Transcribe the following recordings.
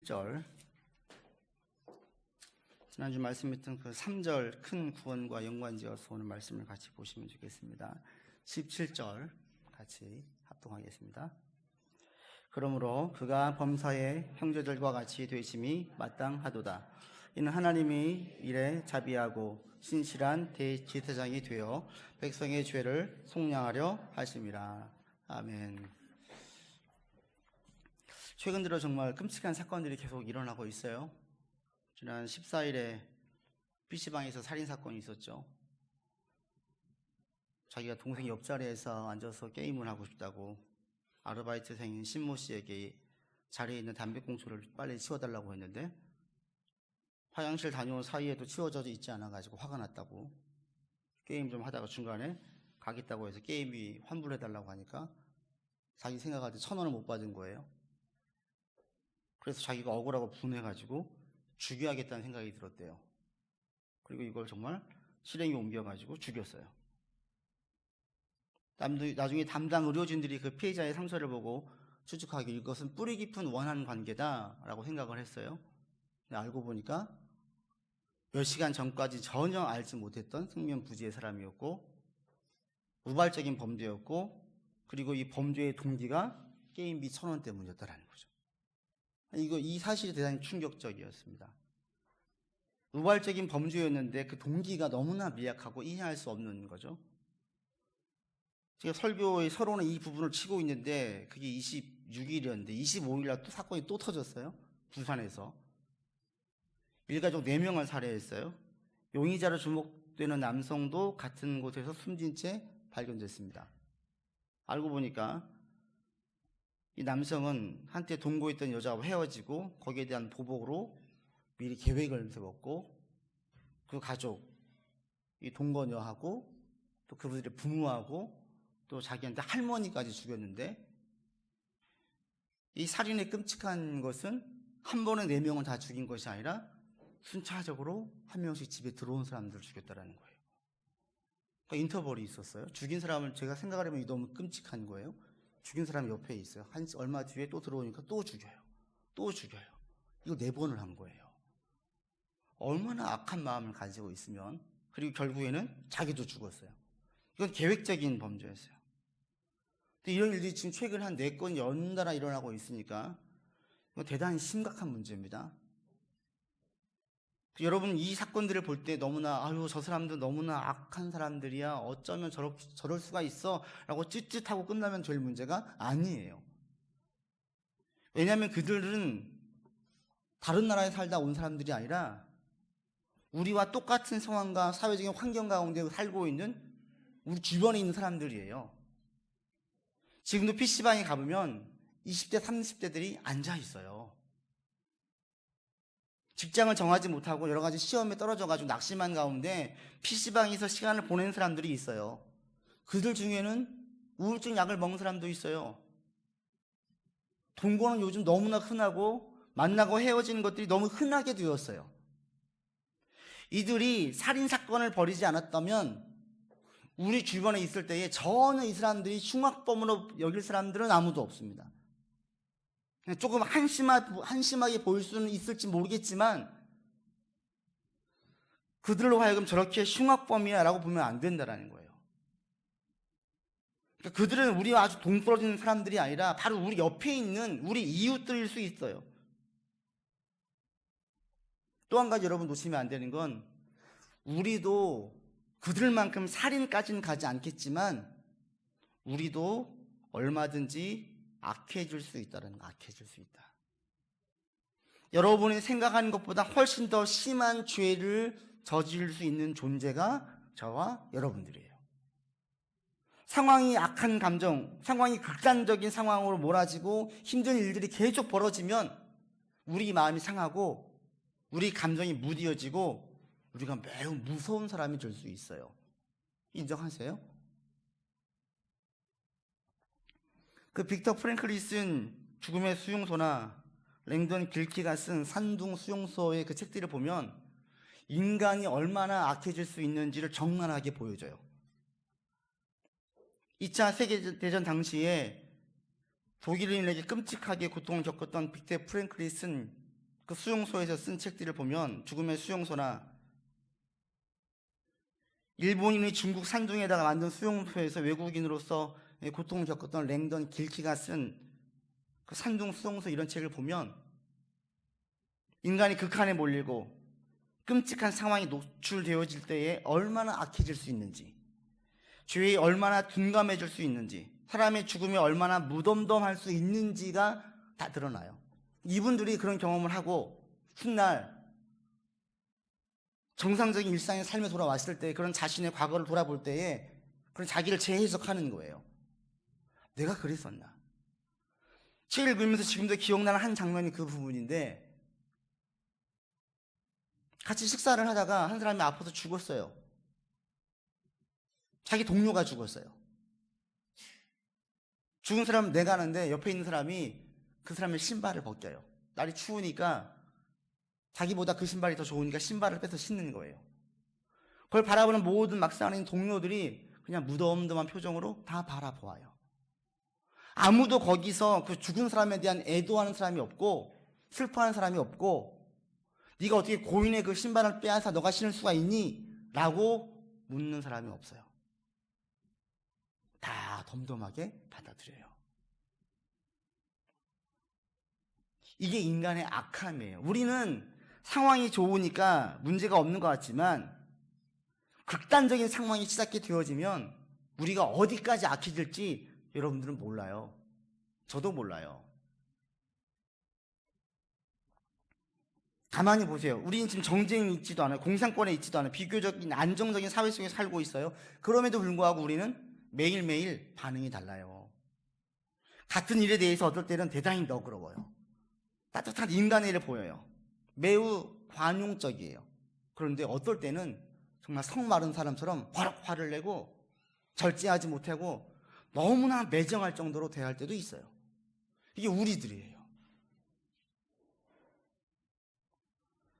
17절, 지난주 말씀했던 그 3절 큰 구원과 연관지어서 오늘 말씀을 같이 보시면 좋겠습니다. 17절 같이 합동하겠습니다. 그러므로 그가 범사의 형제들과 같이 되심이 마땅하도다. 이는 하나님이 이래 자비하고 신실한 대제사장이 되어 백성의 죄를 속량하려 하심이라. 아멘. 최근 들어 정말 끔찍한 사건들이 계속 일어나고 있어요. 지난 14일에 PC방에서 살인사건이 있었죠. 자기가 동생 옆자리에서 앉아서 게임을 하고 싶다고 아르바이트생인 신모 씨에게 자리에 있는 담배꽁초를 빨리 치워달라고 했는데 화장실 다녀온 사이에도 치워져 있지 않아가지고 화가 났다고, 게임 좀 하다가 중간에 가겠다고 해서 게임이 환불해달라고 하니까 자기 생각할 때 1,000원을 못 받은 거예요. 그래서 자기가 억울하고 분해가지고 죽여야겠다는 생각이 들었대요. 그리고 이걸 정말 실행에 옮겨가지고 죽였어요. 나중에 담당 의료진들이 그 피해자의 상처를 보고 추측하기를 이것은 뿌리 깊은 원한 관계다라고 생각을 했어요. 근데 알고 보니까 몇 시간 전까지 전혀 알지 못했던 생면부지의 사람이었고 우발적인 범죄였고, 그리고 이 범죄의 동기가 게임비 1,000원 때문이었다라는 거죠. 이 사실이 대단히 충격적이었습니다. 우발적인 범죄였는데 그 동기가 너무나 미약하고 이해할 수 없는 거죠. 제가 설교의 서론에 이 부분을 치고 있는데 그게 26일이었는데 25일날 또 사건이 또 터졌어요. 부산에서 일가족 4명을 살해했어요. 용의자로 주목되는 남성도 같은 곳에서 숨진 채 발견됐습니다. 알고 보니까 이 남성은 한때 동거했던 여자와 헤어지고 거기에 대한 보복으로 미리 계획을 세웠고 그 가족, 이 동거녀하고 또 그분들의 부모하고 또 자기한테 할머니까지 죽였는데, 이 살인의 끔찍한 것은 한 번에 4명을 다 죽인 것이 아니라 순차적으로 한 명씩 집에 들어온 사람들을 죽였다는 거예요. 그러니까 인터벌이 있었어요. 죽인 사람을 제가 생각을 해보면 너무 끔찍한 거예요. 죽인 사람이 옆에 있어요. 얼마 뒤에 또 들어오니까 또 죽여요. 또 죽여요. 이거 4번을 한 거예요. 얼마나 악한 마음을 가지고 있으면. 그리고 결국에는 자기도 죽었어요. 이건 계획적인 범죄였어요. 근데 이런 일들이 지금 최근 한 4건 연달아 일어나고 있으니까 이건 대단히 심각한 문제입니다. 여러분, 이 사건들을 볼 때 너무나 저 사람들 너무나 악한 사람들이야, 어쩌면 저럴 수가 있어 라고 찌릿하고 끝나면 될 문제가 아니에요. 왜냐하면 그들은 다른 나라에 살다 온 사람들이 아니라 우리와 똑같은 상황과 사회적인 환경 가운데 살고 있는 우리 주변에 있는 사람들이에요. 지금도 PC방에 가보면 20대 30대들이 앉아 있어요. 직장을 정하지 못하고 여러 가지 시험에 떨어져가지고 낙심한 가운데 PC방에서 시간을 보내는 사람들이 있어요. 그들 중에는 우울증 약을 먹는 사람도 있어요. 동거는 요즘 너무나 흔하고 만나고 헤어지는 것들이 너무 흔하게 되었어요. 이들이 살인사건을 벌이지 않았다면 우리 주변에 있을 때에 전혀 이 사람들이 흉악범으로 여길 사람들은 아무도 없습니다. 조금 한심하게 보일 수는 있을지 모르겠지만 그들로 하여금 저렇게 흉악범이라고 보면 안 된다는 거예요. 그러니까 그들은 우리와 아주 동떨어지는 사람들이 아니라 바로 우리 옆에 있는 우리 이웃들일 수 있어요. 또 한 가지 여러분 놓치면 안 되는 건, 우리도 그들만큼 살인까지는 가지 않겠지만 우리도 얼마든지 악해질 수 있다는 거, 악해질 수 있다. 여러분이 생각하는 것보다 훨씬 더 심한 죄를 저지를 수 있는 존재가 저와 여러분들이에요. 상황이 악한 감정, 상황이 극단적인 상황으로 몰아지고 힘든 일들이 계속 벌어지면 우리 마음이 상하고 우리 감정이 무뎌지고 우리가 매우 무서운 사람이 될 수 있어요. 인정하세요? 그 빅터 프랭클이 쓴 죽음의 수용소나 랭던 길키가 쓴 산둥 수용소의 그 책들을 보면 인간이 얼마나 악해질 수 있는지를 적나라하게 보여줘요. 2차 세계대전 당시에 독일인에게 끔찍하게 고통을 겪었던 빅터 프랭클이 쓴 그 수용소에서 쓴 책들을 보면 죽음의 수용소나 일본인이 중국 산둥에다가 만든 수용소에서 외국인으로서 고통을 겪었던 랭던 길키가 쓴 그 산둥 수용소 이런 책을 보면 인간이 극한에 몰리고 끔찍한 상황이 노출되어질 때에 얼마나 악해질 수 있는지, 죄에 얼마나 둔감해질 수 있는지, 사람의 죽음이 얼마나 무덤덤할 수 있는지가 다 드러나요. 이분들이 그런 경험을 하고 훗날 정상적인 일상의 삶에 돌아왔을 때 그런 자신의 과거를 돌아볼 때에 그런 자기를 재해석하는 거예요. 내가 그랬었나? 책을 읽으면서 지금도 기억나는 한 장면이 그 부분인데, 같이 식사를 하다가 한 사람이 아파서 죽었어요. 자기 동료가 죽었어요. 죽은 사람은 내가 아는데 옆에 있는 사람이 그 사람의 신발을 벗겨요. 날이 추우니까 자기보다 그 신발이 더 좋으니까 신발을 빼서 신는 거예요. 그걸 바라보는 모든 막상 안에 있는 동료들이 그냥 무덤덤한 표정으로 다 바라보아요. 아무도 거기서 그 죽은 사람에 대한 애도하는 사람이 없고 슬퍼하는 사람이 없고 네가 어떻게 고인의 그 신발을 빼앗아 너가 신을 수가 있니? 라고 묻는 사람이 없어요. 다 덤덤하게 받아들여요. 이게 인간의 악함이에요. 우리는 상황이 좋으니까 문제가 없는 것 같지만 극단적인 상황이 시작이 되어지면 우리가 어디까지 악해질지 여러분들은 몰라요. 저도 몰라요. 가만히 보세요. 우리는 지금 정쟁이 있지도 않아요. 공산권에 있지도 않아요. 비교적인 안정적인 사회 속에 살고 있어요. 그럼에도 불구하고 우리는 매일매일 반응이 달라요. 같은 일에 대해서 어떨 때는 대단히 너그러워요. 따뜻한 인간의 일을 보여요. 매우 관용적이에요. 그런데 어떨 때는 정말 성 마른 사람처럼 버럭 화를 내고 절제하지 못하고 너무나 매정할 정도로 대할 때도 있어요. 이게 우리들이에요.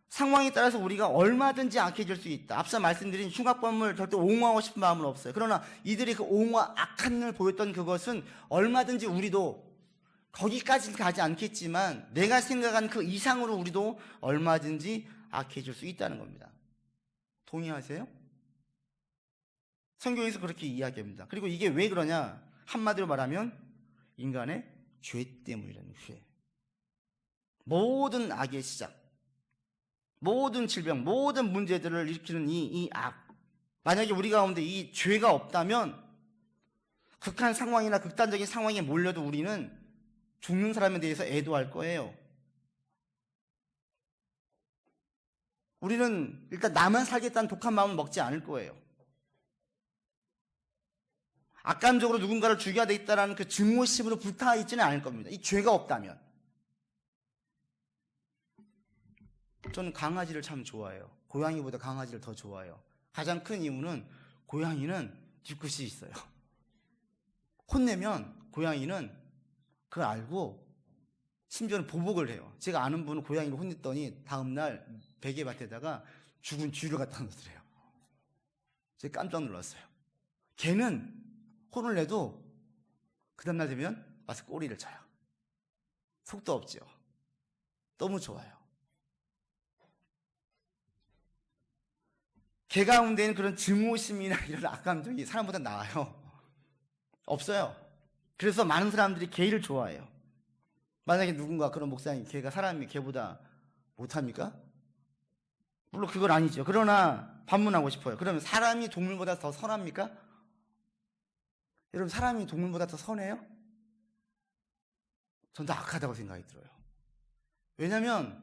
상황에 따라서 우리가 얼마든지 악해질 수 있다. 앞서 말씀드린 흉악범을 절대 옹호하고 싶은 마음은 없어요. 그러나 이들이 그 옹호와 악한 을 보였던 그것은 얼마든지 우리도 거기까지는 가지 않겠지만 내가 생각한 그 이상으로 우리도 얼마든지 악해질 수 있다는 겁니다. 동의하세요? 성경에서 그렇게 이야기합니다. 그리고 이게 왜 그러냐? 한마디로 말하면 인간의 죄 때문이라는 죄. 모든 악의 시작, 모든 질병, 모든 문제들을 일으키는 이 악. 만약에 우리 가운데 이 죄가 없다면 극한 상황이나 극단적인 상황에 몰려도 우리는 죽는 사람에 대해서 애도할 거예요. 우리는 일단 나만 살겠다는 독한 마음을 먹지 않을 거예요. 악감적으로 누군가를 죽여야 되겠다는 그 증오심으로 불타와 있지는 않을 겁니다. 이 죄가 없다면. 저는 강아지를 참 좋아해요. 고양이보다 강아지를 더 좋아해요. 가장 큰 이유는 고양이는 뒤끝이 있어요. 혼내면 고양이는 그걸 알고 심지어는 보복을 해요. 제가 아는 분은 고양이를 혼냈더니 다음날 베개밭에다가 죽은 쥐를 갖다 놓더래요. 제가 깜짝 놀랐어요. 걔는 혼을 내도 그 다음날 되면 와서 꼬리를 쳐요. 속도 없죠. 너무 좋아요. 개 가운데는 그런 증오심이나 이런 악감정이 사람보다 나아요. 없어요. 그래서 많은 사람들이 개를 좋아해요. 만약에 누군가 그런 목사님, 개가 사람이 개보다 못합니까? 물론 그건 아니죠. 그러나 반문하고 싶어요. 그러면 사람이 동물보다 더 선합니까? 여러분, 사람이 동물보다 더 선해요? 전 더 악하다고 생각이 들어요. 왜냐하면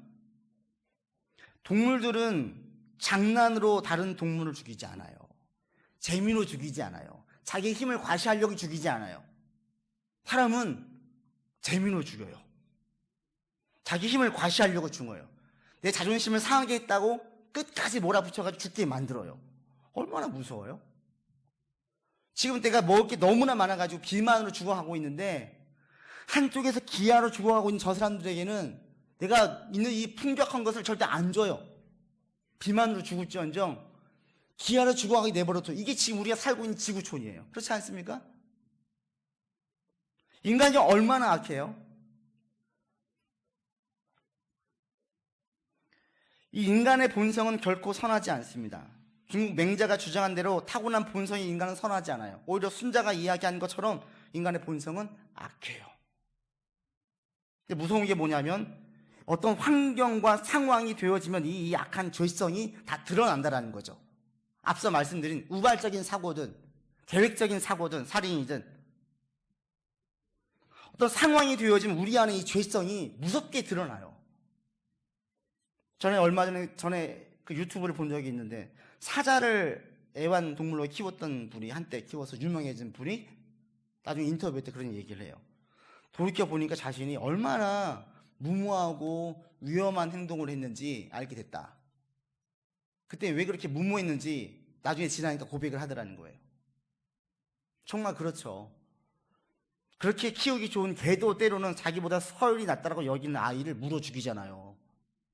동물들은 장난으로 다른 동물을 죽이지 않아요. 재미로 죽이지 않아요. 자기의 힘을 과시하려고 죽이지 않아요. 사람은 재미로 죽여요. 자기 힘을 과시하려고 죽어요. 내 자존심을 상하게 했다고 끝까지 몰아붙여가지고 죽게 만들어요. 얼마나 무서워요? 지금 내가 먹을 게 너무나 많아가지고 비만으로 죽어가고 있는데 한쪽에서 기아로 죽어가고 있는 저 사람들에게는 내가 있는 이 풍족한 것을 절대 안 줘요. 비만으로 죽을지언정 기아로 죽어가게 내버려둬. 이게 지금 우리가 살고 있는 지구촌이에요. 그렇지 않습니까? 인간이 얼마나 악해요? 이 인간의 본성은 결코 선하지 않습니다. 중국 맹자가 주장한 대로 타고난 본성이 인간은 선하지 않아요. 오히려 순자가 이야기한 것처럼 인간의 본성은 악해요. 근데 무서운 게 뭐냐면 어떤 환경과 상황이 되어지면 이 악한 죄성이 다 드러난다라는 거죠. 앞서 말씀드린 우발적인 사고든 계획적인 사고든 살인이든 어떤 상황이 되어지면 우리 안에 이 죄성이 무섭게 드러나요. 저는 얼마 전에 그 유튜브를 본 적이 있는데 사자를 애완동물로 키웠던 분이 한때 키워서 유명해진 분이 나중에 인터뷰 때 그런 얘기를 해요. 돌이켜보니까 자신이 얼마나 무모하고 위험한 행동을 했는지 알게 됐다. 그때 왜 그렇게 무모했는지 나중에 지나니까 고백을 하더라는 거예요. 정말 그렇죠. 그렇게 키우기 좋은 개도 때로는 자기보다 서열이 낮다라고 여기는 아이를 물어 죽이잖아요.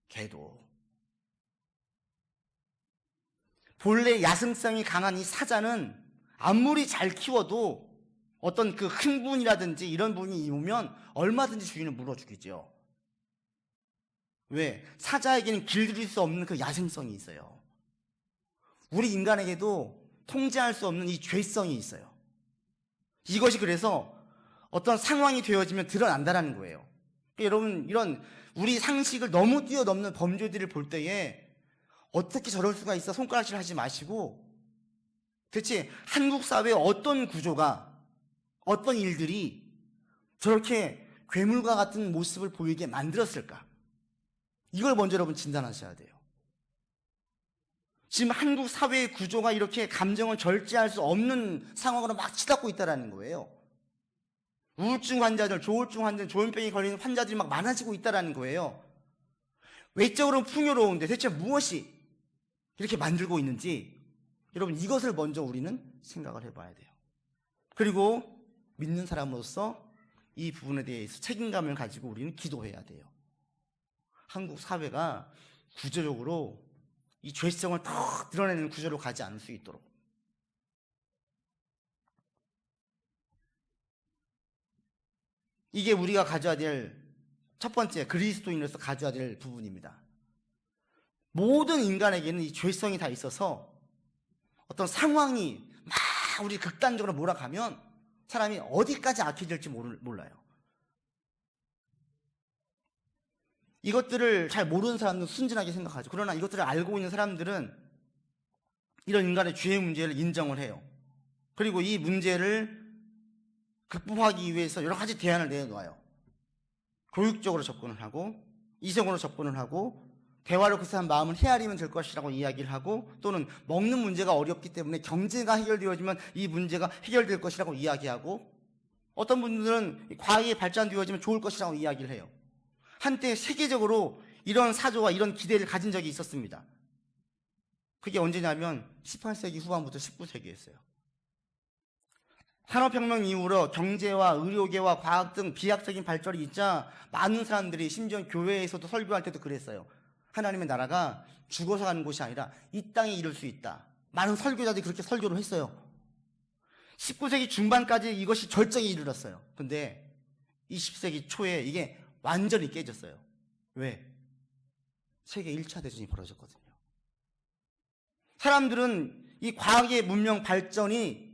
개도. 본래 야생성이 강한 이 사자는 아무리 잘 키워도 어떤 그 흥분이라든지 이런 분이 오면 얼마든지 주인을 물어 죽이죠. 왜? 사자에게는 길들일 수 없는 그 야생성이 있어요. 우리 인간에게도 통제할 수 없는 이 죄성이 있어요. 이것이 그래서 어떤 상황이 되어지면 드러난다는 거예요. 그러니까 여러분, 이런 우리 상식을 너무 뛰어넘는 범죄들을 볼 때에 어떻게 저럴 수가 있어 손가락질 하지 마시고 대체 한국 사회의 어떤 구조가 어떤 일들이 저렇게 괴물과 같은 모습을 보이게 만들었을까? 이걸 먼저 여러분 진단하셔야 돼요. 지금 한국 사회의 구조가 이렇게 감정을 절제할 수 없는 상황으로 막 치닫고 있다는 거예요. 우울증 환자들, 조울증 환자들, 조현병이 걸리는 환자들이 막 많아지고 있다는 거예요. 외적으로는 풍요로운데 대체 무엇이 이렇게 만들고 있는지 여러분 이것을 먼저 우리는 생각을 해봐야 돼요. 그리고 믿는 사람으로서 이 부분에 대해서 책임감을 가지고 우리는 기도해야 돼요. 한국 사회가 구조적으로 이 죄성을 더 드러내는 구조로 가지 않을 수 있도록. 이게 우리가 가져야 될 첫 번째 그리스도인으로서 가져야 될 부분입니다. 모든 인간에게는 이 죄성이 다 있어서 어떤 상황이 막 우리 극단적으로 몰아가면 사람이 어디까지 악해질지 몰라요. 이것들을 잘 모르는 사람들은 순진하게 생각하죠. 그러나 이것들을 알고 있는 사람들은 이런 인간의 죄의 문제를 인정을 해요. 그리고 이 문제를 극복하기 위해서 여러 가지 대안을 내놓아요. 교육적으로 접근을 하고 이성으로 접근을 하고 대화로 그 사람 마음을 헤아리면 될 것이라고 이야기를 하고 또는 먹는 문제가 어렵기 때문에 경제가 해결되어지면 이 문제가 해결될 것이라고 이야기하고 어떤 분들은 과학이 발전되어지면 좋을 것이라고 이야기를 해요. 한때 세계적으로 이런 사조와 이런 기대를 가진 적이 있었습니다. 그게 언제냐면 18세기 후반부터 19세기였어요. 산업혁명 이후로 경제와 의료계와 과학 등 비약적인 발전이 있자 많은 사람들이 심지어 교회에서도 설교할 때도 그랬어요. 하나님의 나라가 죽어서 가는 곳이 아니라 이 땅에 이룰 수 있다. 많은 설교자들이 그렇게 설교를 했어요. 19세기 중반까지 이것이 절정에 이르렀어요. 근데 20세기 초에 이게 완전히 깨졌어요. 왜? 세계 1차 대전이 벌어졌거든요. 사람들은 이 과학의 문명 발전이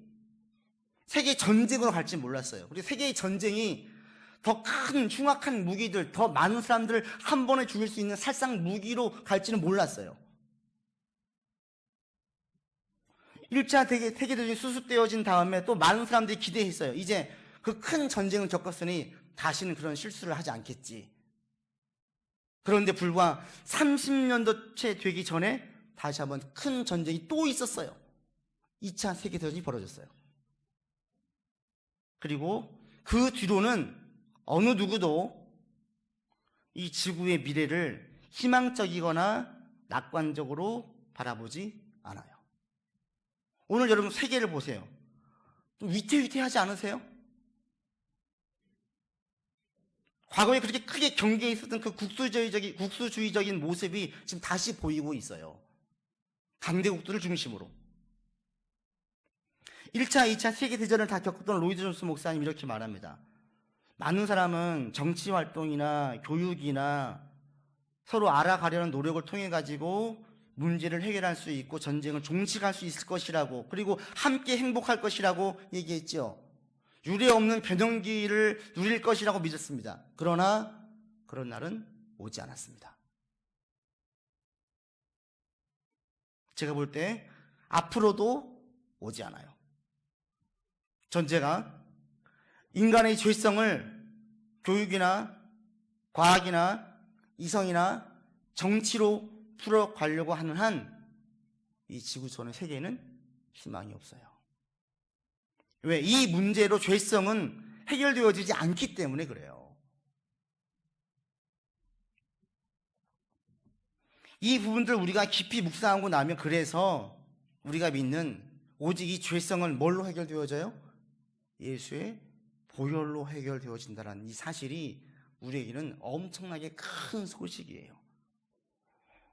세계 전쟁으로 갈지 몰랐어요. 그리고 세계의 전쟁이 더 큰 흉악한 무기들, 더 많은 사람들을 한 번에 죽일 수 있는 살상 무기로 갈지는 몰랐어요. 1차 세계대전이 수습되어진 다음에 또 많은 사람들이 기대했어요. 이제 그 큰 전쟁을 겪었으니 다시는 그런 실수를 하지 않겠지. 그런데 불과 30년도 채 되기 전에 다시 한번 큰 전쟁이 또 있었어요. 2차 세계대전이 벌어졌어요. 그리고 그 뒤로는 어느 누구도 이 지구의 미래를 희망적이거나 낙관적으로 바라보지 않아요. 오늘 여러분 세계를 보세요. 좀 위태위태하지 않으세요? 과거에 그렇게 크게 경계에 있었던 그 국수주의적인 모습이 지금 다시 보이고 있어요. 강대국들을 중심으로. 1차, 2차 세계대전을 다 겪었던 로이드 존스 목사님 이렇게 말합니다. 많은 사람은 정치활동이나 교육이나 서로 알아가려는 노력을 통해 가지고 문제를 해결할 수 있고 전쟁을 종식할 수 있을 것이라고, 그리고 함께 행복할 것이라고 얘기했죠. 유례 없는 변형기를 누릴 것이라고 믿었습니다. 그러나 그런 날은 오지 않았습니다. 제가 볼 때 앞으로도 오지 않아요. 전제가 인간의 죄성을 교육이나 과학이나 이성이나 정치로 풀어가려고 하는 한 이 지구촌의 세계에는 희망이 없어요. 왜? 이 문제로 죄성은 해결되어지지 않기 때문에 그래요. 이 부분들 우리가 깊이 묵상하고 나면, 그래서 우리가 믿는 오직 이 죄성은 뭘로 해결되어져요? 예수의 보혈로 해결되어진다는 이 사실이 우리에게는 엄청나게 큰 소식이에요.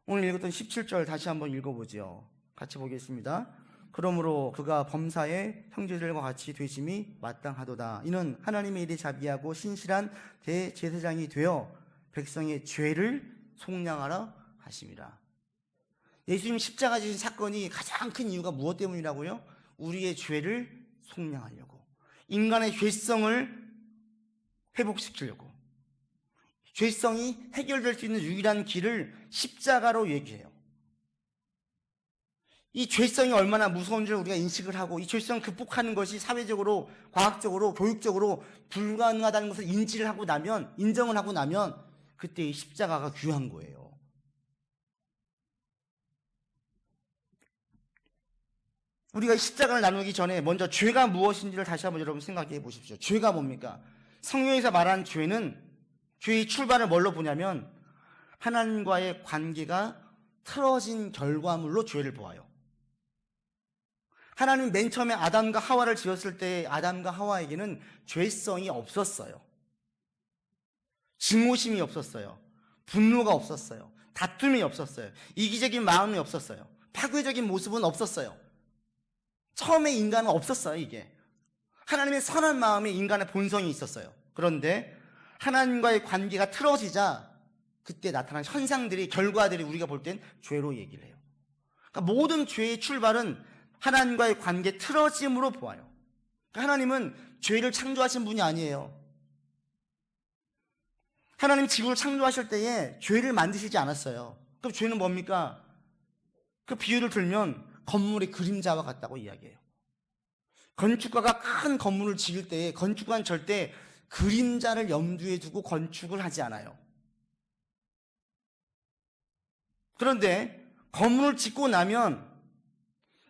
오늘 읽었던 17절 다시 한번 읽어보죠. 같이 보겠습니다. 그러므로 그가 범사의 형제들과 같이 되심이 마땅하도다. 이는 하나님의 일에 자비하고 신실한 대제사장이 되어 백성의 죄를 속량하라 하심이라. 예수님 십자가 지신 사건이 가장 큰 이유가 무엇 때문이라고요? 우리의 죄를 속량하려고, 인간의 죄성을 회복시키려고, 죄성이 해결될 수 있는 유일한 길을 십자가로 얘기해요. 이 죄성이 얼마나 무서운 줄 우리가 인식을 하고, 이 죄성 극복하는 것이 사회적으로, 과학적으로, 교육적으로 불가능하다는 것을 인지를 하고 나면, 인정을 하고 나면 그때 이 십자가가 귀한 거예요. 우리가 십자가를 나누기 전에 먼저 죄가 무엇인지를 다시 한번 여러분 생각해 보십시오. 죄가 뭡니까? 성경에서 말하는 죄는, 죄의 출발을 뭘로 보냐면 하나님과의 관계가 틀어진 결과물로 죄를 보아요. 하나님 맨 처음에 아담과 하와를 지었을 때 아담과 하와에게는 죄성이 없었어요. 증오심이 없었어요. 분노가 없었어요. 다툼이 없었어요. 이기적인 마음이 없었어요. 파괴적인 모습은 없었어요. 처음에 인간은 없었어요. 이게 하나님의 선한 마음에 인간의 본성이 있었어요. 그런데 하나님과의 관계가 틀어지자 그때 나타난 현상들이, 결과들이 우리가 볼 땐 죄로 얘기를 해요. 그러니까 모든 죄의 출발은 하나님과의 관계 틀어짐으로 보아요. 그러니까 하나님은 죄를 창조하신 분이 아니에요. 하나님 지구를 창조하실 때에 죄를 만드시지 않았어요. 그럼 죄는 뭡니까? 그 비유를 들면 건물의 그림자와 같다고 이야기해요. 건축가가 큰 건물을 지을 때 건축가는 절대 그림자를 염두에 두고 건축을 하지 않아요. 그런데 건물을 짓고 나면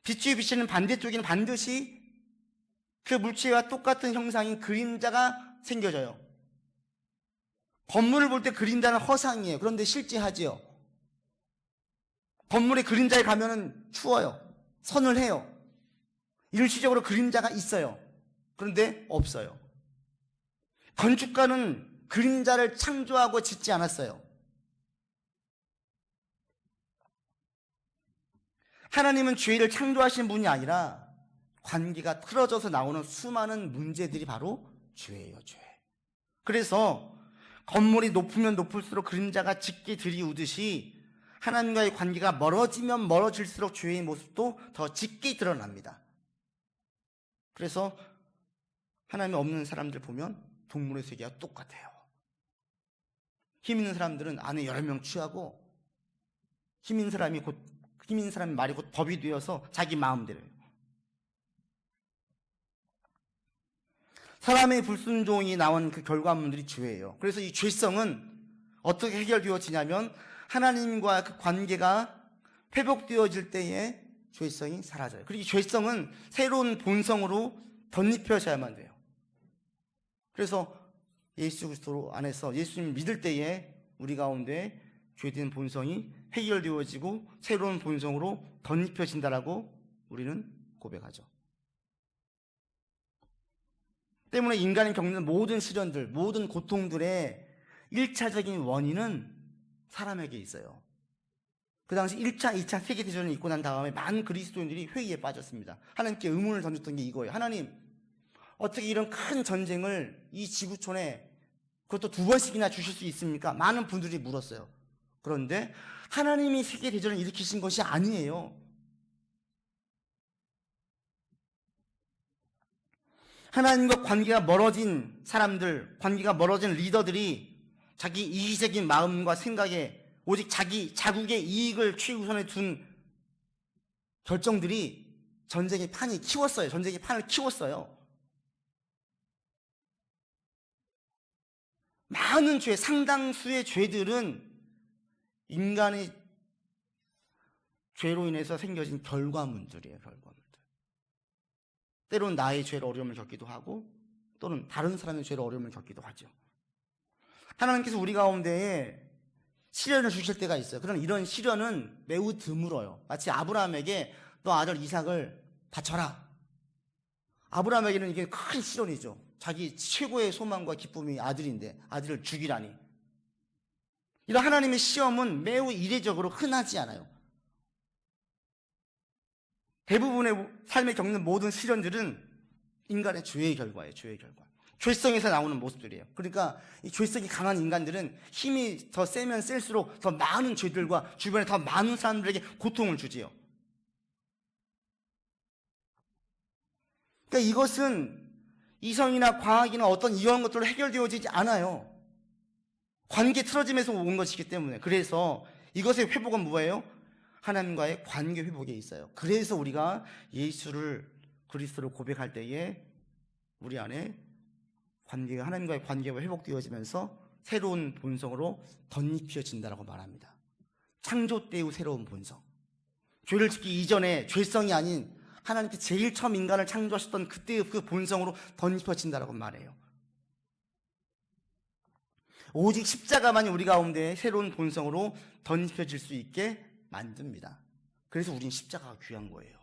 빛이 비치는 반대쪽에는 반드시 그 물체와 똑같은 형상인 그림자가 생겨져요. 건물을 볼 때 그림자는 허상이에요. 그런데 실제 하지요. 건물의 그림자에 가면은 추워요. 선을 해요. 일시적으로 그림자가 있어요. 그런데 없어요. 건축가는 그림자를 창조하고 짓지 않았어요. 하나님은 죄를 창조하신 분이 아니라 관계가 틀어져서 나오는 수많은 문제들이 바로 죄예요, 죄. 그래서 건물이 높으면 높을수록 그림자가 짙게 들이우듯이 하나님과의 관계가 멀어지면 멀어질수록 죄의 모습도 더 짙게 드러납니다. 그래서 하나님이 없는 사람들 보면 동물의 세계와 똑같아요. 힘 있는 사람들은 안에 여러 명 취하고, 힘 있는 사람이 말이 곧 법이 되어서 자기 마음대로 해요. 사람의 불순종이 나온 그 결과물들이 죄예요. 그래서 이 죄성은 어떻게 해결되어지냐면 하나님과 그 관계가 회복되어질 때에 죄성이 사라져요. 그리고 이 죄성은 새로운 본성으로 덧입혀져야만 돼요. 그래서 예수 그리스도 안에서 예수님 믿을 때에 우리 가운데 죄된 본성이 해결되어지고 새로운 본성으로 덧입혀진다라고 우리는 고백하죠. 때문에 인간이 겪는 모든 시련들, 모든 고통들의 1차적인 원인은 사람에게 있어요. 그 당시 1차, 2차 세계대전을 있고 난 다음에 많은 그리스도인들이 회의에 빠졌습니다. 하나님께 의문을 던졌던 게 이거예요. 하나님, 어떻게 이런 큰 전쟁을 이 지구촌에 그것도 2번씩이나 주실 수 있습니까? 많은 분들이 물었어요. 그런데 하나님이 세계 대전을 일으키신 것이 아니에요. 하나님과 관계가 멀어진 사람들, 관계가 멀어진 리더들이 자기 이기적인 마음과 생각에 오직 자국의 이익을 최우선에 둔 결정들이 전쟁의 판을 키웠어요. 많은 상당수의 죄들은 인간의 죄로 인해서 생겨진 결과물들이에요. 때로는 나의 죄로 어려움을 겪기도 하고 또는 다른 사람의 죄로 어려움을 겪기도 하죠. 하나님께서 우리 가운데에 시련을 주실 때가 있어요. 그러나 이런 시련은 매우 드물어요. 마치 아브라함에게 너 아들 이삭을 바쳐라. 아브라함에게는 이게 큰 시련이죠. 자기 최고의 소망과 기쁨이 아들인데 아들을 죽이라니. 이런 하나님의 시험은 매우 이례적으로 흔하지 않아요. 대부분의 삶에 겪는 모든 시련들은 인간의 죄의 결과예요. 죄성에서 나오는 모습들이에요. 그러니까 이 죄성이 강한 인간들은 힘이 더 세면 셀수록 더 많은 죄들과 주변에 더 많은 사람들에게 고통을 주지요. 그러니까 이것은 이성이나 과학이나 어떤 이런 것들로 해결되어지지 않아요. 관계 틀어짐에서 온 것이기 때문에. 그래서 이것의 회복은 뭐예요? 하나님과의 관계 회복에 있어요. 그래서 우리가 예수를 그리스도로 고백할 때에 우리 안에 하나님과의 관계가 회복되어지면서 새로운 본성으로 덧입혀진다라고 말합니다. 창조 때의 새로운 본성. 죄를 짓기 이전에 죄성이 아닌 하나님께 제일 처음 인간을 창조하셨던 그때의 그 본성으로 덧입혀진다라고 말해요. 오직 십자가만이 우리 가운데 새로운 본성으로 덧입혀질 수 있게 만듭니다. 그래서 우린 십자가가 귀한 거예요.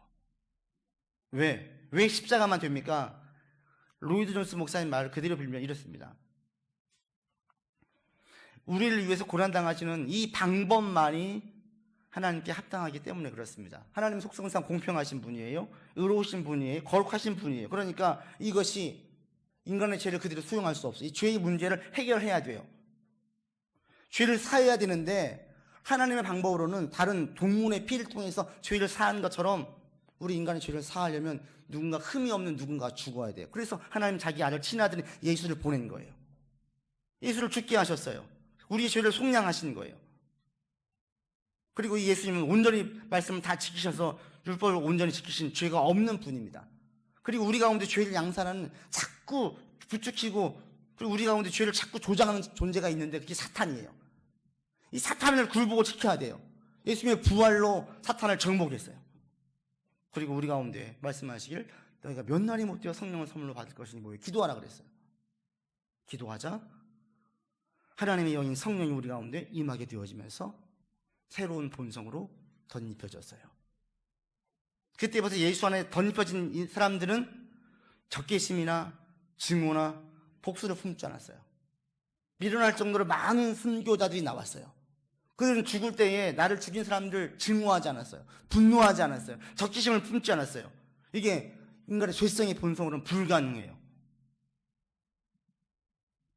왜 십자가만 됩니까? 로이드 존스 목사님 말을 그대로 빌면 이렇습니다. 우리를 위해서 고난당하시는 이 방법만이 하나님께 합당하기 때문에 그렇습니다. 하나님 속성상 공평하신 분이에요. 의로우신 분이에요. 거룩하신 분이에요. 그러니까 이것이 인간의 죄를 그대로 수용할 수 없어요. 이 죄의 문제를 해결해야 돼요. 죄를 사해야 되는데 하나님의 방법으로는 다른 동문의 피를 통해서 죄를 사한 것처럼 우리 인간의 죄를 사하려면 누군가 흠이 없는 누군가가 죽어야 돼요. 그래서 하나님 자기 아들 친아들 예수를 보낸 거예요. 예수를 죽게 하셨어요. 우리의 죄를 속량하신 거예요. 그리고 이 예수님은 온전히 말씀을 다 지키셔서 율법을 온전히 지키신 죄가 없는 분입니다. 그리고 우리 가운데 죄를 양산하는 자꾸 부추기고 그리고 우리 가운데 죄를 자꾸 조장하는 존재가 있는데 그게 사탄이에요. 이 사탄을 굴보고 지켜야 돼요. 예수님의 부활로 사탄을 정복했어요. 그리고 우리 가운데 말씀하시길 너희가 몇 날이 못 되어 성령을 선물로 받을 것이니 뭐예요? 기도하라 그랬어요. 기도하자 하나님의 영인 성령이 우리 가운데 임하게 되어지면서 새로운 본성으로 덧입혀졌어요. 그때부터 예수 안에 덧입혀진 이 사람들은 적개심이나 증오나 복수를 품지 않았어요. 밀어날 정도로 많은 순교자들이 나왔어요. 그들은 죽을 때에 나를 죽인 사람들 증오하지 않았어요. 분노하지 않았어요. 적개심을 품지 않았어요. 이게 인간의 죄성의 본성으로는 불가능해요.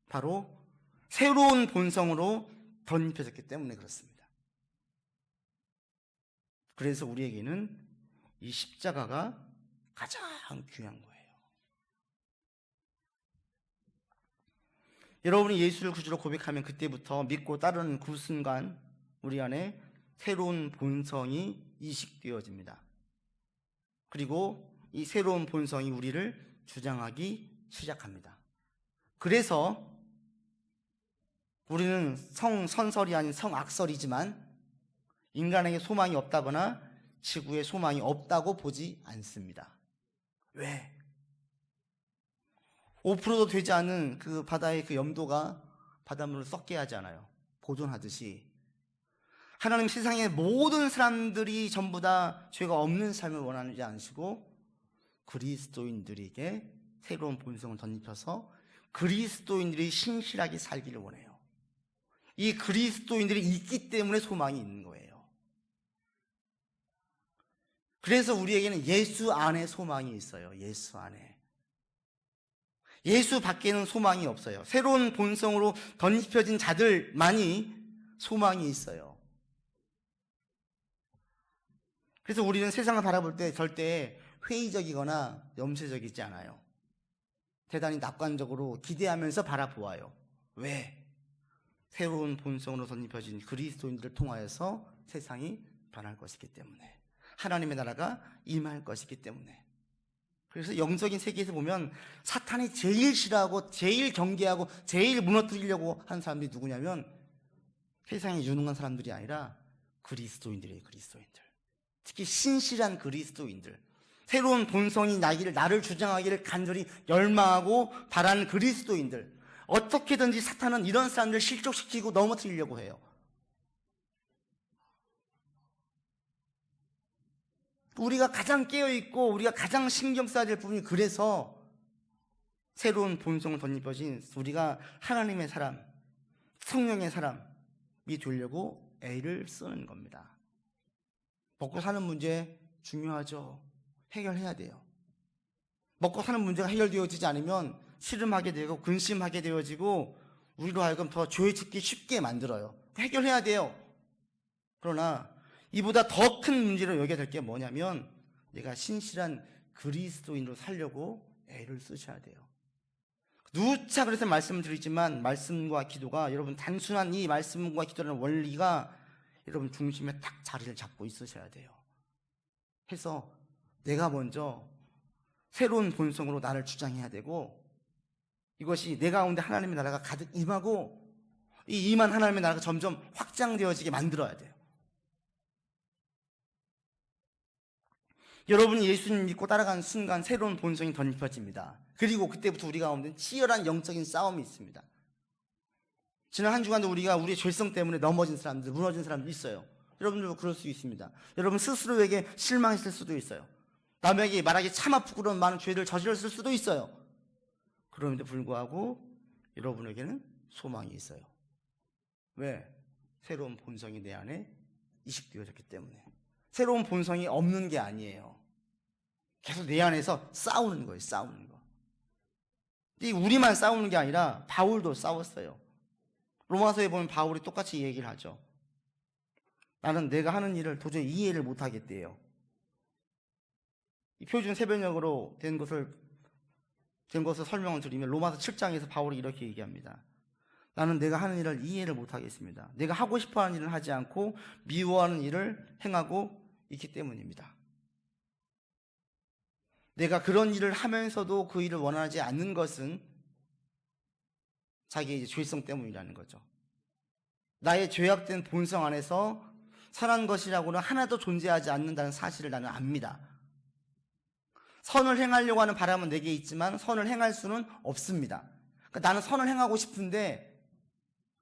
바로 새로운 본성으로 덧입혀졌기 때문에 그렇습니다. 그래서 우리에게는 이 십자가가 가장 귀한 거예요. 여러분이 예수를 구주로 고백하면 그때부터 믿고 따르는 그 순간 우리 안에 새로운 본성이 이식되어집니다. 그리고 이 새로운 본성이 우리를 주장하기 시작합니다. 그래서 우리는 성선설이 아닌 성악설이지만 인간에게 소망이 없다거나 지구에 소망이 없다고 보지 않습니다. 왜? 5%도 되지 않은 그 바다의 그 염도가 바닷물을 썩게 하지 않아요. 보존하듯이 하나님 세상의 모든 사람들이 전부 다 죄가 없는 삶을 원하지 않으시고 그리스도인들에게 새로운 본성을 덧입혀서 그리스도인들이 신실하게 살기를 원해요. 이 그리스도인들이 있기 때문에 소망이 있는 거예요. 그래서 우리에게는 예수 안에 소망이 있어요. 예수 안에. 예수 밖에는 소망이 없어요. 새로운 본성으로 덧입혀진 자들만이 소망이 있어요. 그래서 우리는 세상을 바라볼 때 절대 회의적이거나 염세적이지 않아요. 대단히 낙관적으로 기대하면서 바라보아요. 왜? 새로운 본성으로 덧입혀진 그리스도인들을 통하여서 세상이 변할 것이기 때문에, 하나님의 나라가 임할 것이기 때문에. 그래서 영적인 세계에서 보면 사탄이 제일 싫어하고 제일 경계하고 제일 무너뜨리려고 하는 사람들이 누구냐면 세상에 유능한 사람들이 아니라 그리스도인들이에요. 그리스도인들. 특히 신실한 그리스도인들, 새로운 본성이 나를 주장하기를 간절히 열망하고 바라는 그리스도인들. 어떻게든지 사탄은 이런 사람들을 실족시키고 넘어뜨리려고 해요. 우리가 가장 깨어있고 우리가 가장 신경 써야 될 부분이, 그래서 새로운 본성을 덧입혀진 우리가 하나님의 사람, 성령의 사람이 되려고 애를 쓰는 겁니다. 먹고 사는 문제 중요하죠. 해결해야 돼요. 먹고 사는 문제가 해결되어지지 않으면 씨름하게 되고 근심하게 되어지고 우리로 하여금 더 죄 짓기 쉽게 만들어요. 해결해야 돼요. 그러나 이보다 더 큰 문제로 여겨야 될 게 뭐냐면, 내가 신실한 그리스도인으로 살려고 애를 쓰셔야 돼요. 누차 그래서 말씀을 드리지만, 말씀과 기도가, 여러분 단순한 이 말씀과 기도라는 원리가 여러분 중심에 딱 자리를 잡고 있으셔야 돼요. 해서 내가 먼저 새로운 본성으로 나를 주장해야 되고, 이것이 내 가운데 하나님의 나라가 가득 임하고, 이 임한 하나님의 나라가 점점 확장되어지게 만들어야 돼요. 여러분이 예수님 믿고 따라가는 순간 새로운 본성이 덧입혀집니다. 그리고 그때부터 우리 가운데 치열한 영적인 싸움이 있습니다. 지난 한 주간도 우리가 우리의 죄성 때문에 넘어진 사람들, 무너진 사람들 있어요. 여러분들도 그럴 수 있습니다. 여러분 스스로에게 실망했을 수도 있어요. 남에게 말하기 참 아프고 그런 많은 죄를 저질렀을 수도 있어요. 그럼에도 불구하고 여러분에게는 소망이 있어요. 왜? 새로운 본성이 내 안에 이식되어졌기 때문에. 새로운 본성이 없는 게 아니에요. 계속 내 안에서 싸우는 거예요. 싸우는 거. 이 우리만 싸우는 게 아니라 바울도 싸웠어요. 로마서에 보면 바울이 똑같이 얘기를 하죠. 나는 내가 하는 일을 도저히 이해를 못하겠대요. 이 표준 세번역으로 된 것을 설명을 드리면 로마서 7장에서 바울이 이렇게 얘기합니다. 나는 내가 하는 일을 이해를 못하겠습니다. 내가 하고 싶어하는 일을 하지 않고 미워하는 일을 행하고 있기 때문입니다. 내가 그런 일을 하면서도 그 일을 원하지 않는 것은 자기의 죄성 때문이라는 거죠. 나의 죄악된 본성 안에서 선한 것이라고는 하나도 존재하지 않는다는 사실을 나는 압니다. 선을 행하려고 하는 바람은 내게 있지만 선을 행할 수는 없습니다. 그러니까 나는 선을 행하고 싶은데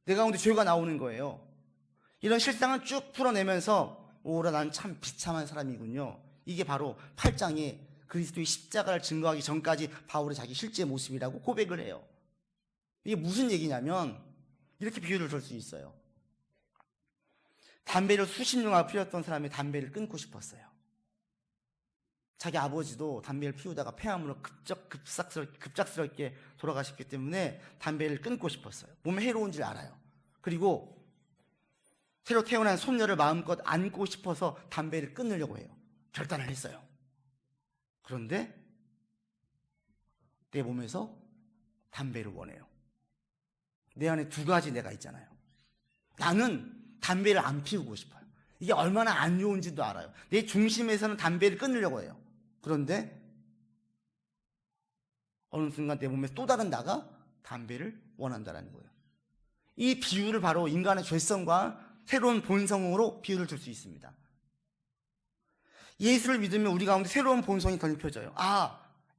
내 가운데 죄가 나오는 거예요. 이런 실상을 쭉 풀어내면서 오라 난 참 비참한 사람이군요. 이게 바로 8장에 그리스도의 십자가를 증거하기 전까지 바울의 자기 실제 모습이라고 고백을 해요. 이게 무슨 얘기냐면 이렇게 비유를 들 수 있어요. 담배를 수십 년을 피웠던 사람이 담배를 끊고 싶었어요. 자기 아버지도 담배를 피우다가 폐암으로 급작스럽게 돌아가셨기 때문에 담배를 끊고 싶었어요. 몸에 해로운 줄 알아요. 그리고 새로 태어난 손녀를 마음껏 안고 싶어서 담배를 끊으려고 해요. 결단을 했어요. 그런데 내 몸에서 담배를 원해요. 내 안에 두 가지 내가 있잖아요. 나는 담배를 안 피우고 싶어요. 이게 얼마나 안 좋은지도 알아요. 내 중심에서는 담배를 끊으려고 해요. 그런데 어느 순간 내 몸에 또 다른 나가 담배를 원한다는 거예요. 이 비유를 바로 인간의 죄성과 새로운 본성으로 비유를 줄 수 있습니다. 예수를 믿으면 우리 가운데 새로운 본성이 덧입혀져요.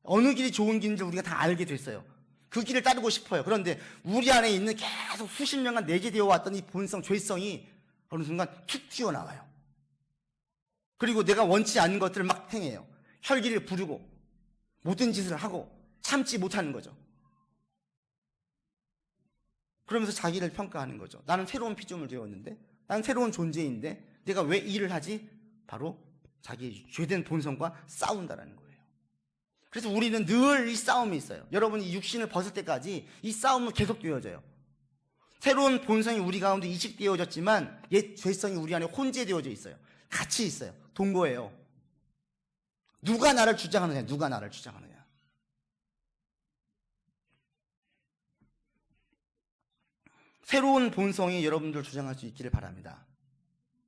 어느 길이 좋은 길인지 우리가 다 알게 됐어요. 그 길을 따르고 싶어요. 그런데 우리 안에 있는 계속 수십 년간 내재되어 왔던 이 본성, 죄성이 어느 순간 툭 튀어나와요. 그리고 내가 원치 않는 것들을 막 행해요. 혈기를 부르고 모든 짓을 하고 참지 못하는 거죠. 그러면서 자기를 평가하는 거죠. 나는 새로운 피조물 되었는데, 나는 새로운 존재인데 내가 왜 이 일을 하지? 바로 자기 죄된 본성과 싸운다라는 거예요. 그래서 우리는 늘 이 싸움이 있어요. 여러분이 육신을 벗을 때까지 이 싸움은 계속 되어져요. 새로운 본성이 우리 가운데 이식되어졌지만 옛 죄성이 우리 안에 혼재되어져 있어요. 같이 있어요. 동거예요. 누가 나를 주장하느냐? 누가 나를 주장하느냐? 새로운 본성이 여러분들 주장할 수 있기를 바랍니다.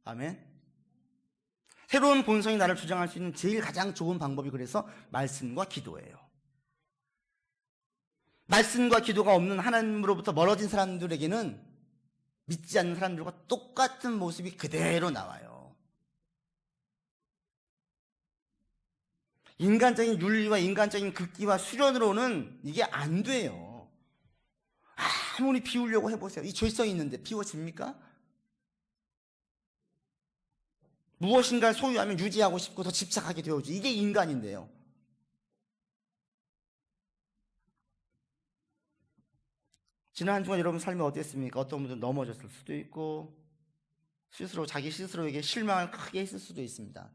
아멘. 새로운 본성이 나를 주장할 수 있는 제일 가장 좋은 방법이 그래서 말씀과 기도예요. 말씀과 기도가 없는 하나님으로부터 멀어진 사람들에게는 믿지 않는 사람들과 똑같은 모습이 그대로 나와요. 인간적인 윤리와 인간적인 극기와 수련으로는 이게 안 돼요. 아무리 비우려고 해보세요. 이 죄성이 있는데 비워집니까? 무엇인가를 소유하면 유지하고 싶고 더 집착하게 되어오죠. 이게 인간인데요. 지난 한 주간 여러분 삶이 어땠습니까? 어떤 분들은 넘어졌을 수도 있고 자기 스스로에게 실망을 크게 했을 수도 있습니다.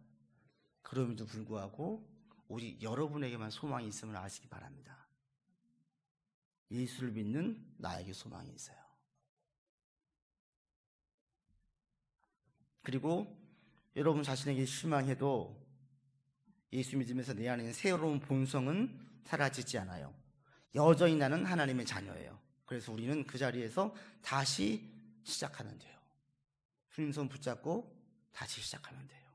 그럼에도 불구하고 우리 여러분에게만 소망이 있음을 아시기 바랍니다. 예수를 믿는 나에게 소망이 있어요. 그리고 여러분 자신에게 실망해도 예수 믿으면서 내 안에 있는 새로운 본성은 사라지지 않아요. 여전히 나는 하나님의 자녀예요. 그래서 우리는 그 자리에서 다시 시작하면 돼요. 주님 손 붙잡고 다시 시작하면 돼요.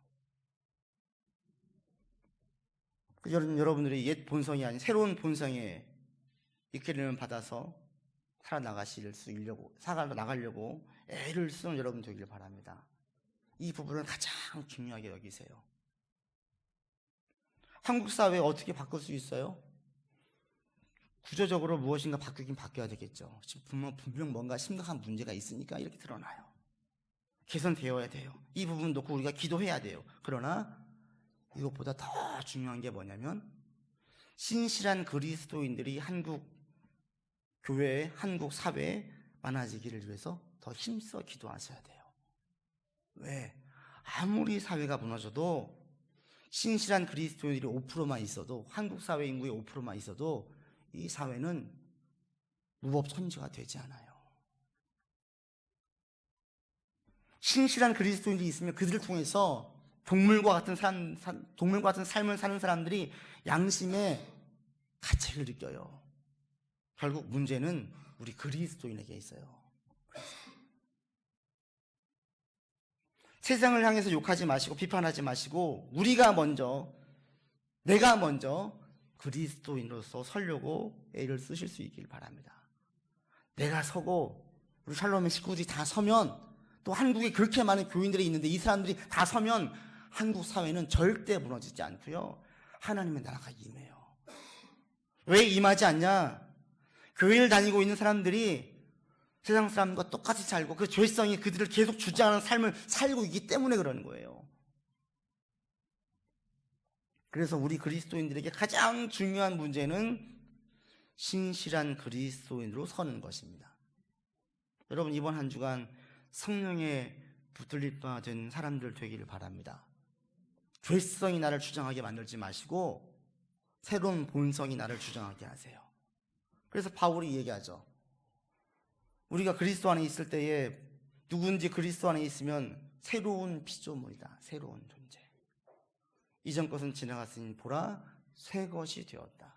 여러분들이 옛 본성이 아닌 새로운 본성의 이끌림을 받아서 살아나가려고 애를 쓰는 여러분 되길 바랍니다. 이 부분을 가장 중요하게 여기세요. 한국 사회 어떻게 바꿀 수 있어요? 구조적으로 무엇인가 바뀌어야 되겠죠. 분명 뭔가 심각한 문제가 있으니까 이렇게 드러나요. 개선되어야 돼요. 이 부분 놓고 우리가 기도해야 돼요. 그러나 이것보다 더 중요한 게 뭐냐면 신실한 그리스도인들이 한국 교회에, 한국 사회에 많아지기를 위해서 더 힘써 기도하셔야 돼요. 왜? 아무리 사회가 무너져도 신실한 그리스도인들이 5%만 있어도, 한국 사회 인구의 5%만 있어도 이 사회는 무법천지가 되지 않아요. 신실한 그리스도인들이 있으면 그들을 통해서 동물과 같은 삶을 사는 사람들이 양심의 가책을 느껴요. 결국 문제는 우리 그리스도인에게 있어요. 세상을 향해서 욕하지 마시고 비판하지 마시고 내가 먼저 그리스도인으로서 서려고 애를 쓰실 수 있기를 바랍니다. 내가 서고 우리 샬롬의 식구들이 다 서면, 또 한국에 그렇게 많은 교인들이 있는데 이 사람들이 다 서면 한국 사회는 절대 무너지지 않고요, 하나님의 나라가 임해요. 왜 임하지 않냐? 교회를 다니고 있는 사람들이 세상 사람과 똑같이 살고 그 죄성이 그들을 계속 주장하는 삶을 살고 있기 때문에 그러는 거예요. 그래서 우리 그리스도인들에게 가장 중요한 문제는 신실한 그리스도인으로 서는 것입니다. 여러분, 이번 한 주간 성령에 붙들릴 바 된 사람들 되기를 바랍니다. 죄성이 나를 주장하게 만들지 마시고 새로운 본성이 나를 주장하게 하세요. 그래서 바울이 얘기하죠. 우리가 그리스도 안에 있을 때에 누군지 그리스도 안에 있으면 새로운 피조물이다. 새로운 존재. 이전 것은 지나갔으니 보라 새 것이 되었다.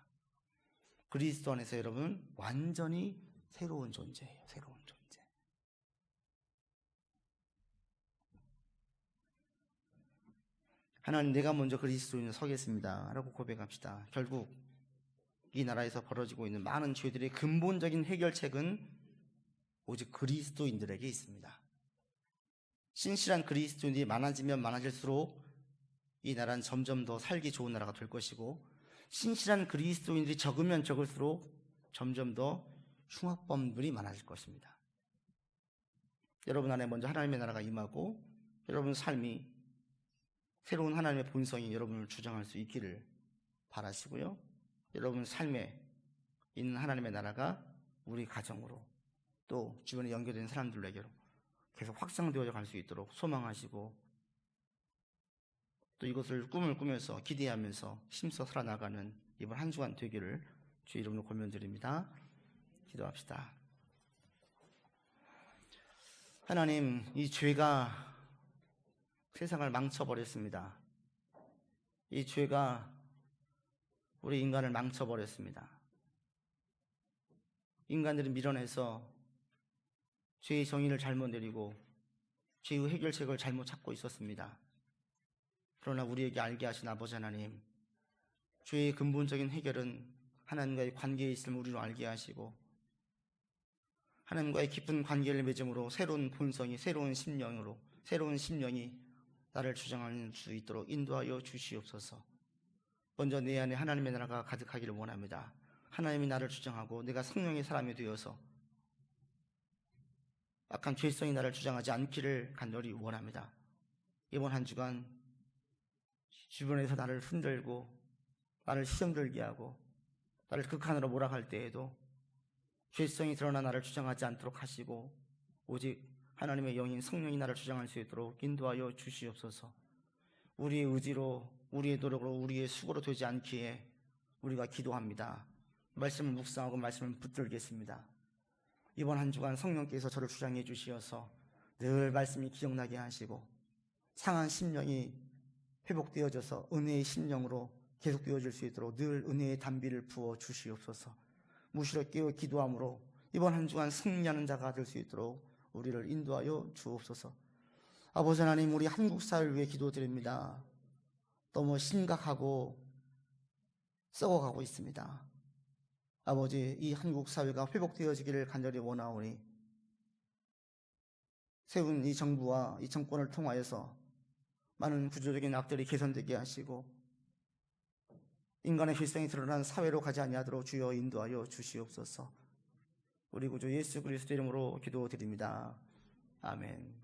그리스도 안에서 여러분 완전히 새로운 존재예요. 새로운 존재. 하나님, 내가 먼저 그리스도인으로 서겠습니다 라고 고백합시다. 결국 이 나라에서 벌어지고 있는 많은 죄들의 근본적인 해결책은 오직 그리스도인들에게 있습니다. 신실한 그리스도인들이 많아지면 많아질수록 이 나라는 점점 더 살기 좋은 나라가 될 것이고, 신실한 그리스도인들이 적으면 적을수록 점점 더 흉악범들이 많아질 것입니다. 여러분 안에 먼저 하나님의 나라가 임하고 여러분 삶이 새로운 하나님의 본성이 여러분을 주장할 수 있기를 바라시고요, 여러분 삶에 있는 하나님의 나라가 우리 가정으로 또 주변에 연결된 사람들에게로 계속 확장되어져 갈 수 있도록 소망하시고, 또 이것을 꿈을 꾸면서 기대하면서 힘써 살아나가는 이번 한 주간 되기를 주 이름으로 권면드립니다. 기도합시다. 하나님, 이 죄가 세상을 망쳐버렸습니다. 이 죄가 우리 인간을 망쳐버렸습니다. 인간들이 밀어내서 죄의 정의를 잘못 내리고 죄의 해결책을 잘못 찾고 있었습니다. 그러나 우리에게 알게 하신 아버지 하나님, 죄의 근본적인 해결은 하나님과의 관계에 있음을 우리로 알게 하시고 하나님과의 깊은 관계를 맺음으로 새로운 본성이, 새로운 심령이 나를 주장할 수 있도록 인도하여 주시옵소서. 먼저 내 안에 하나님의 나라가 가득하기를 원합니다. 하나님이 나를 주장하고 내가 성령의 사람이 되어서 악한 죄성이 나를 주장하지 않기를 간절히 원합니다. 이번 한 주간 주변에서 나를 흔들고 나를 시험 들게 하고 나를 극한으로 몰아갈 때에도 죄성이 드러나 나를 주장하지 않도록 하시고 오직 하나님의 영인 성령이 나를 주장할 수 있도록 인도하여 주시옵소서. 우리의 의지로, 우리의 노력으로, 우리의 수고로 되지 않기에 우리가 기도합니다. 말씀을 묵상하고 말씀을 붙들겠습니다. 이번 한 주간 성령께서 저를 주장해 주시어서 늘 말씀이 기억나게 하시고 상한 심령이 회복되어져서 은혜의 심령으로 계속되어질 수 있도록 늘 은혜의 단비를 부어 주시옵소서. 무시로 깨어 기도함으로 이번 한 주간 승리하는 자가 될 수 있도록 우리를 인도하여 주옵소서. 아버지 하나님, 우리 한국 사회를 위해 기도드립니다. 너무 심각하고 썩어가고 있습니다. 아버지, 이 한국 사회가 회복되어지기를 간절히 원하오니 세운 이 정부와 이 정권을 통하여서 많은 구조적인 악들이 개선되게 하시고 인간의 필성이 드러난 사회로 가지 아니하도록 주여 인도하여 주시옵소서. 우리 구주 예수 그리스도 이름으로 기도드립니다. 아멘.